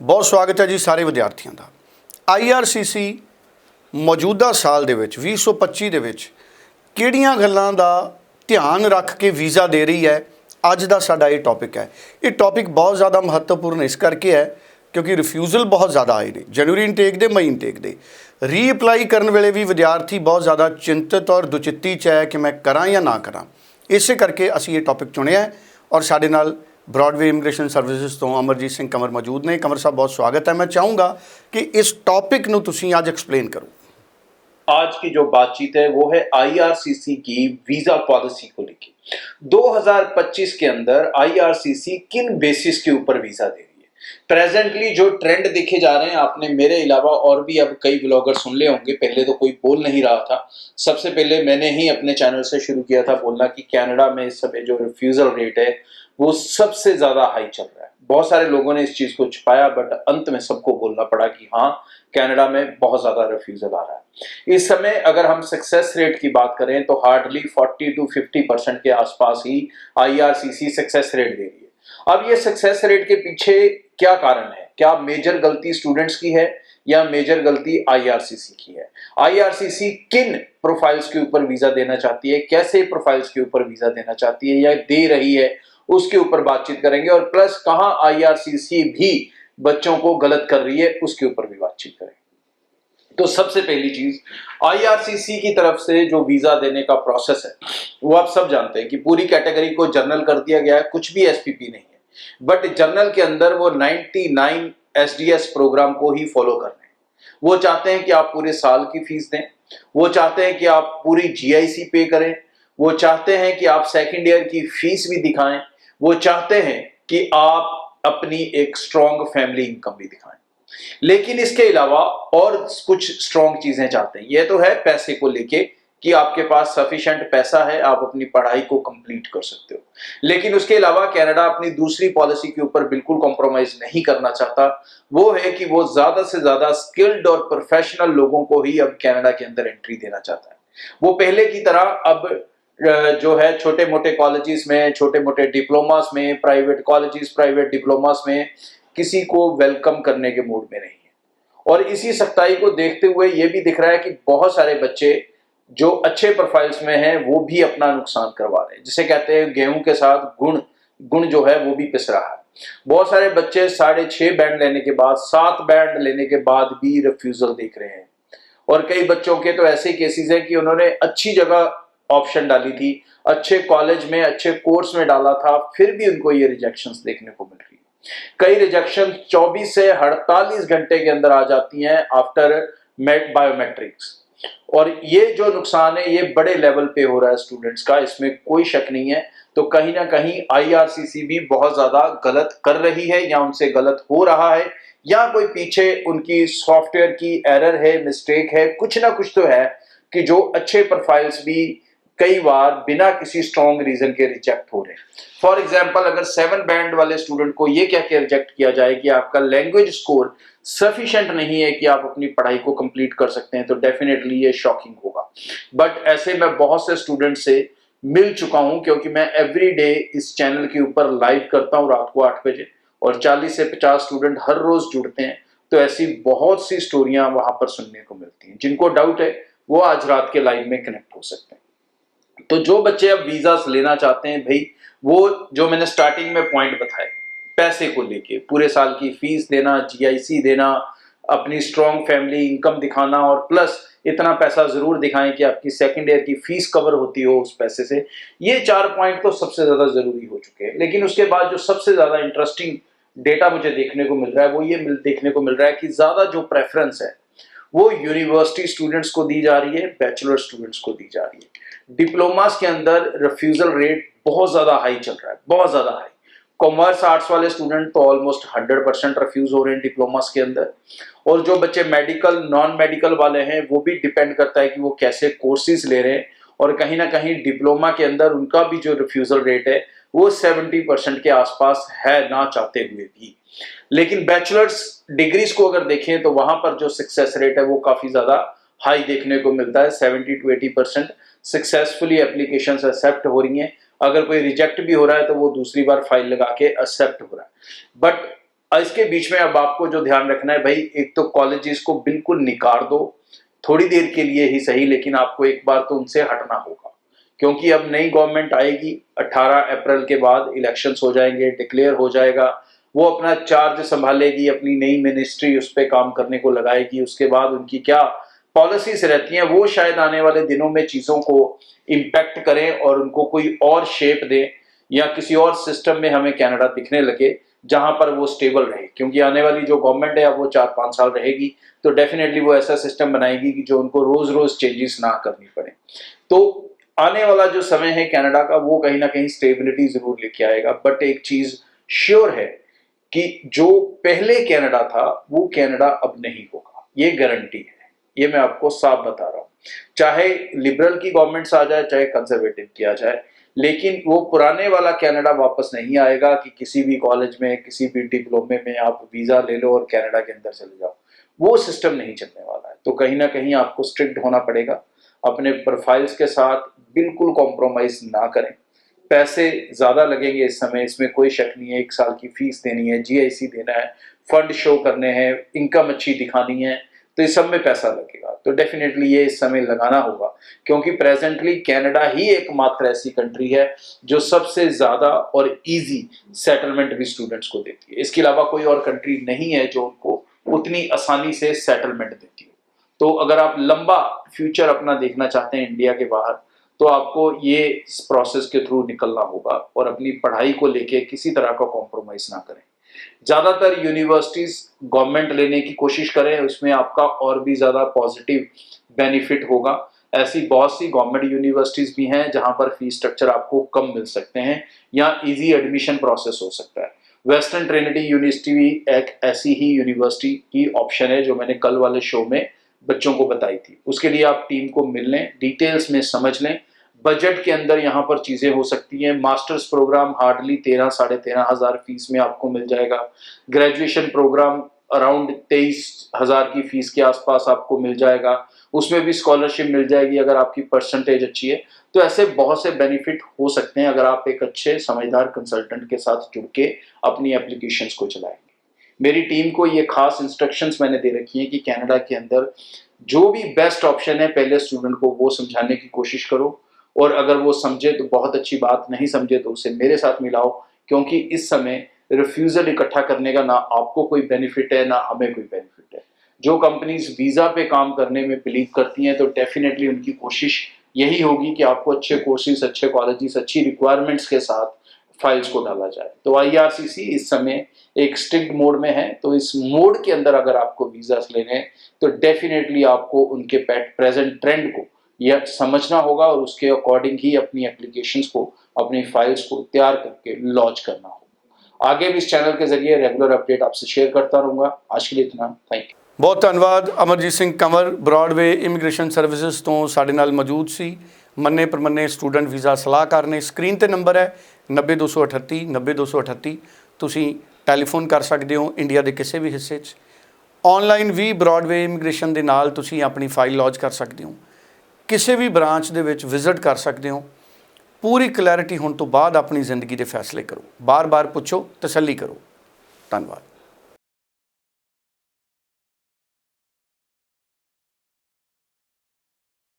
बहुत स्वागत है जी सारे विद्यार्थियों का। IRCC मौजूदा साल ਦੇ ਵਿੱਚ 2025 ਦੇ ਵਿੱਚ ਕਿਹੜੀਆਂ ਗੱਲਾਂ ਦਾ ਧਿਆਨ ਰੱਖ ਕੇ ਵੀਜ਼ਾ ਦੇ ਰਹੀ ਹੈ, ਅੱਜ ਦਾ ਸਾਡਾ ਇਹ ਟੌਪਿਕ ਹੈ। ਇਹ ਟੌਪਿਕ ਬਹੁਤ ਜ਼ਿਆਦਾ ਮਹੱਤਵਪੂਰਨ ਇਸ ਕਰਕੇ ਹੈ ਕਿਉਂਕਿ ਰਿਫਿਊਜ਼ਲ ਬਹੁਤ ਜ਼ਿਆਦਾ ਆਏ ਨੇ ਜਨਵਰੀ ਇਨਟੇਕ ਦੇ, ਮਈ ਇਨਟੇਕ ਦੇ। ਰੀਅਪਲਾਈ ਕਰਨ ਵੇਲੇ ਵੀ ਵਿਦਿਆਰਥੀ ਬਹੁਤ ਜ਼ਿਆਦਾ ਚਿੰਤਤ ਔਰ ਦੁਚਿੱਤੀ 'ਚ ਹੈ ਕਿ ਮੈਂ ਕਰਾਂ ਜਾਂ ਨਾ ਕਰਾਂ। ਇਸੇ ਕਰਕੇ ਅਸੀਂ ਇਹ ਟੌਪਿਕ ਚੁਣਿਆ ਔਰ ਸਾਡੇ ਨਾਲ ब्रॉडवे इमिग्रेशन सर्विसेज तो अमरजीत सिंह कंवर मौजूद ने। कंवर साहब बहुत स्वागत है। मैं चाहूँगा कि इस टॉपिक नूं तुसीं अज एक्सप्लेन करो। आज की जो बातचीत है वो है IRCC की वीजा पॉलिसी को लेकर। 2025 के अंदर IRCC किन बेसिस के ऊपर वीजा दे रही है। प्रेजेंटली जो ट्रेंड देखे जा रहे हैं, आपने मेरे अलावा और भी अब कई ब्लॉगर सुन ले होंगे, पहले तो कोई बोल नहीं रहा था। सबसे पहले मैंने ही अपने चैनल से शुरू किया था बोलना कि कनाडा में इस समय जो रिफ्यूजल रेट है वो सबसे ज्यादा हाई चल रहा है। बहुत सारे लोगों ने इस चीज को छुपाया, बट अंत में सबको बोलना पड़ा कि हाँ, कनाडा में बहुत ज्यादा रिफ्यूजल आ रहा है। इस समय अगर हम सक्सेस रेट की बात करें तो हार्डली 40 to 50% के आसपास ही IRCC सक्सेस रेट दे रही है। अब ये सक्सेस रेट के पीछे क्या कारण है? क्या मेजर गलती स्टूडेंट्स की है या मेजर गलती IRCC की है? IRCC किन प्रोफाइल्स के ऊपर वीजा देना चाहती है, कैसे प्रोफाइल्स के ऊपर वीजा देना चाहती है या दे रही है, उसके ऊपर बातचीत करेंगे। और प्लस कहां IRCC भी बच्चों को गलत कर रही है, उसके ऊपर भी बातचीत करेंगे। तो सबसे पहली चीज, IRCC की तरफ से जो वीजा देने का प्रोसेस है वो आप सब जानते हैं कि पूरी कैटेगरी को जर्नल कर दिया गया है, कुछ भी SPP नहीं है, बट जर्नल के अंदर वो 99 SDS प्रोग्राम को ही फॉलो कर रहे हैं। वो चाहते हैं कि आप पूरे साल की फीस दें, वो चाहते हैं कि आप पूरी GIC पे करें, वो चाहते हैं कि आप सेकेंड ईयर की फीस भी दिखाएं, वो चाहते हैं कि आप अपनी एक स्ट्रॉन्ग फैमिली इनकम भी दिखाएं। लेकिन इसके अलावा और कुछ स्ट्रॉन्ग चीजें चाहते हैं। ये तो है पैसे को लेके कि आपके पास सफिशिएंट पैसा है, आप अपनी पढ़ाई को कंप्लीट कर सकते हो। लेकिन उसके अलावा कनाडा अपनी दूसरी पॉलिसी के ऊपर बिल्कुल कॉम्प्रोमाइज नहीं करना चाहता। वो है कि वो ज्यादा से ज्यादा स्किल्ड और प्रोफेशनल लोगों को ही अब कनाडा के अंदर एंट्री देना चाहता है। वो पहले की तरह अब जो है छोटे मोटे कॉलेजेस में, छोटे मोटे डिप्लोमास में, प्राइवेट कॉलेजेस, प्राइवेट डिप्लोमास में किसी को वेलकम करने के मूड में नहीं है। और इसी सख्ताई को देखते हुए ये भी दिख रहा है कि बहुत सारे बच्चे जो अच्छे प्रोफाइल्स में हैं वो भी अपना नुकसान करवा रहे हैं। जिसे कहते हैं गेहूं के साथ गुण जो है वो भी पिस रहा है। बहुत सारे बच्चे 6.5 बैंड लेने के बाद, 7 बैंड लेने के बाद भी रिफ्यूजल देख रहे हैं। और कई बच्चों के तो ऐसे केसेस हैं कि उन्होंने अच्छी जगह ऑप्शन डाली थी, अच्छे कॉलेज में, अच्छे कोर्स में डाला था, फिर भी उनको ये रिजेक्शंस देखने को मिल रही है। कई रिजेक्शन 24 से 48 घंटे के अंदर आ जाती हैं आफ्टर बायोमेट्रिक्स। और ये जो नुकसान है ये बड़े लेवल पे हो रहा है स्टूडेंट्स का, इसमें कोई शक नहीं है। तो कहीं ना कहीं IRCC भी बहुत ज्यादा गलत कर रही है या उनसे गलत हो रहा है, या कोई पीछे उनकी सॉफ्टवेयर की एरर है, मिस्टेक है, कुछ ना कुछ तो है कि जो अच्छे प्रोफाइल्स भी कई बार बिना किसी स्ट्रॉन्ग रीजन के रिजेक्ट हो रहे हैं। फॉर एग्जाम्पल, अगर 7 बैंड वाले स्टूडेंट को ये कह के रिजेक्ट किया जाए कि आपका लैंग्वेज स्कोर सफिशिएंट नहीं है कि आप अपनी पढ़ाई को कंप्लीट कर सकते हैं, तो डेफिनेटली ये शॉकिंग होगा। बट ऐसे मैं बहुत से स्टूडेंट से मिल चुका हूं, क्योंकि मैं एवरी डे इस चैनल के ऊपर लाइव करता हूं रात को 8 बजे, और 40 से 50 स्टूडेंट हर रोज जुड़ते हैं। तो ऐसी बहुत सी स्टोरियां वहां पर सुनने को मिलती हैं। जिनको डाउट है वो आज रात के लाइव में कनेक्ट हो सकते हैं। तो जो बच्चे अब वीजास लेना चाहते हैं भाई, वो जो मैंने स्टार्टिंग में पॉइंट बताए, पैसे को लेके पूरे साल की फीस देना, GIC देना, अपनी स्ट्रॉन्ग फैमिली इनकम दिखाना, और प्लस इतना पैसा जरूर दिखाएं कि आपकी सेकेंड ईयर की फीस कवर होती हो उस पैसे से। ये 4 पॉइंट तो सबसे ज्यादा जरूरी हो चुके हैं। लेकिन उसके बाद जो सबसे ज्यादा इंटरेस्टिंग डेटा मुझे देखने को मिल रहा है वो ये देखने को मिल रहा है कि ज्यादा जो प्रेफरेंस है वो यूनिवर्सिटी स्टूडेंट्स को दी जा रही है, बैचलर स्टूडेंट्स को दी जा रही है। डिप्लोमास के अंदर रिफ्यूजल रेट बहुत ज्यादा हाई चल रहा है, बहुत ज्यादा हाई। कॉमर्स आर्ट्स वाले स्टूडेंट तो ऑलमोस्ट 100% रिफ्यूज हो रहे हैं डिप्लोमास के अंदर। और जो बच्चे मेडिकल, नॉन मेडिकल वाले हैं वो भी डिपेंड करता है कि वो कैसे कोर्सेज ले रहे हैं। और कहीं ना कहीं डिप्लोमा के अंदर उनका भी जो रिफ्यूजल रेट है वो 70% के आसपास है, ना चाहते हुए भी। लेकिन बैचलर्स डिग्रीज को अगर देखें तो वहां पर जो सक्सेस रेट है वो काफी ज्यादा हाई देखने को मिलता है। 70 to 80% सक्सेसफुली एप्लीकेशंस एक्सेप्ट हो रही हैं। अगर कोई रिजेक्ट भी हो रहा है तो वो दूसरी बार फाइल लगा के एक्सेप्ट हो रहा है। बट इसके बीच में अब आपको जो ध्यान रखना है भाई, एक तो कॉलेजेस को बिल्कुल निकाल दो, थोड़ी देर के लिए ही सही, लेकिन आपको एक बार तो उनसे हटना होगा, क्योंकि अब नई गवर्नमेंट आएगी। 18 अप्रैल के बाद इलेक्शंस हो जाएंगे, डिक्लेयर हो जाएगा, वो अपना चार्ज संभालेगी, अपनी नई मिनिस्ट्री उस पर काम करने को लगाएगी। उसके बाद उनकी क्या पॉलिसीज रहती हैं वो शायद आने वाले दिनों में चीजों को इम्पैक्ट करें और उनको कोई और शेप दें, या किसी और सिस्टम में हमें कनाडा दिखने लगे जहां पर वो स्टेबल रहे। क्योंकि आने वाली जो गवर्नमेंट है अब वो 4-5 साल रहेगी, तो डेफिनेटली वो ऐसा सिस्टम बनाएगी कि जो उनको रोज रोज चेंजेस ना करनी पड़े। तो आने वाला जो समय है कनाडा का, वो कहीं ना कहीं स्टेबिलिटी जरूर लेके आएगा। बट एक चीज श्योर है कि जो पहले कनाडा था वो कनाडा अब नहीं होगा, ये गारंटी है, ये मैं आपको साफ बता रहा हूं। चाहे लिबरल की गवर्नमेंट्स आ जाए, चाहे कंजर्वेटिव की आ जाए, लेकिन वो पुराने वाला कनाडा वापस नहीं आएगा कि किसी भी कॉलेज में, किसी भी डिप्लोमे में आप वीजा ले लो और कनाडा के अंदर चले जाओ। वो सिस्टम नहीं चलने वाला है। तो कहीं ना कहीं आपको स्ट्रिक्ट होना पड़ेगा, अपने प्रोफाइल्स के साथ बिल्कुल कॉम्प्रोमाइज ना करें। पैसे ज्यादा लगेंगे इस समय, इसमें कोई शक नहीं है। 1 साल की फीस देनी है, GIC देना है, फंड शो करने हैं, इनकम अच्छी दिखानी है, तो इस सब में पैसा लगेगा। तो डेफिनेटली ये इस समय लगाना होगा, क्योंकि प्रेजेंटली कनाडा ही एकमात्र ऐसी कंट्री है जो सबसे ज्यादा और इजी सेटलमेंट भी स्टूडेंट्स को देती है। इसके अलावा कोई और कंट्री नहीं है जो उनको उतनी आसानी से सेटलमेंट देती हो। तो अगर आप लंबा फ्यूचर अपना देखना चाहते हैं इंडिया के बाहर, तो आपको ये इस प्रोसेस के थ्रू निकलना होगा और अपनी पढ़ाई को लेके किसी तरह का कॉम्प्रोमाइज ना करें। ज्यादातर यूनिवर्सिटीज गवर्नमेंट लेने की कोशिश करें, उसमें आपका और भी ज्यादा पॉजिटिव बेनिफिट होगा। ऐसी बहुत सी गवर्नमेंट यूनिवर्सिटीज भी हैं जहां पर फीस स्ट्रक्चर आपको कम मिल सकते हैं या इजी एडमिशन प्रोसेस हो सकता है। वेस्टर्न ट्रिनिटी यूनिवर्सिटी भी एक ऐसी ही यूनिवर्सिटी की ऑप्शन है जो मैंने कल वाले शो में बच्चों को बताई थी। उसके लिए आप टीम को मिल लें, डिटेल्स में समझ लें। बजट के अंदर यहाँ पर चीजें हो सकती हैं। मास्टर्स प्रोग्राम हार्डली 13-13.5 हजार फीस में आपको मिल जाएगा। ग्रेजुएशन प्रोग्राम अराउंड 23,000 की फीस के आसपास आपको मिल जाएगा। उसमें भी स्कॉलरशिप मिल जाएगी अगर आपकी परसेंटेज अच्छी है। तो ऐसे बहुत से बेनिफिट हो सकते हैं अगर आप एक अच्छे समझदार कंसल्टेंट के साथ जुड़ के अपनी एप्लीकेशंस को चलाएंगे। मेरी टीम को ये खास इंस्ट्रक्शंस मैंने दे रखी है कि कनाडा के अंदर जो भी बेस्ट ऑप्शन है पहले स्टूडेंट को वो समझाने की कोशिश करो, और अगर वो समझे तो बहुत अच्छी बात, नहीं समझे तो उसे मेरे साथ मिलाओ, क्योंकि इस समय रिफ्यूजल इकट्ठा करने का ना आपको कोई बेनिफिट है ना हमें कोई बेनिफिट है। जो कंपनीज वीजा पे काम करने में बिलीव करती हैं तो डेफिनेटली उनकी कोशिश यही होगी कि आपको अच्छे कोर्सेज, अच्छे कॉलेजेस, अच्छी रिक्वायरमेंट्स के साथ फाइल्स को डाला जाए। तो IRCC इस समय एक स्ट्रिक्ट मोड में है, तो इस मोड के अंदर अगर आपको वीजा लेने हैं तो डेफिनेटली आपको उनके प्रेजेंट ट्रेंड को यह समझना होगा और उसके अकॉर्डिंग ही अपनी एप्लीकेशंस को, अपनी फाइल्स को तैयार करके लॉन्च करना होगा। आगे भी इस चैनल के जरिए रेगुलर अपडेट आपसे शेयर करता रहूँगा। आज के लिए इतना, थैंक यू। बहुत धन्यवाद। Amarjeet Singh Kanwar Broadway immigration services तो साडे नाल मौजूद सी। मन्ने परमन्ने स्टूडेंट वीज़ा सलाहकार ने। स्क्रीन ते नंबर है 90-238 90-238। तुसीं टैलीफोन कर सकते हो इंडिया के किसी भी हिस्से च। ऑनलाइन भी ब्रॉडवे इमिग्रेशन के नाल तुसीं अपनी फाइल लॉन्च कर सकते हो, किसी भी ब्रांच दे विच विजिट कर सकते हो। पूरी क्लैरिटी होने तो बाद अपनी जिंदगी के फैसले करो। बार बार पुछो, तसल्ली करो। धन्यवाद।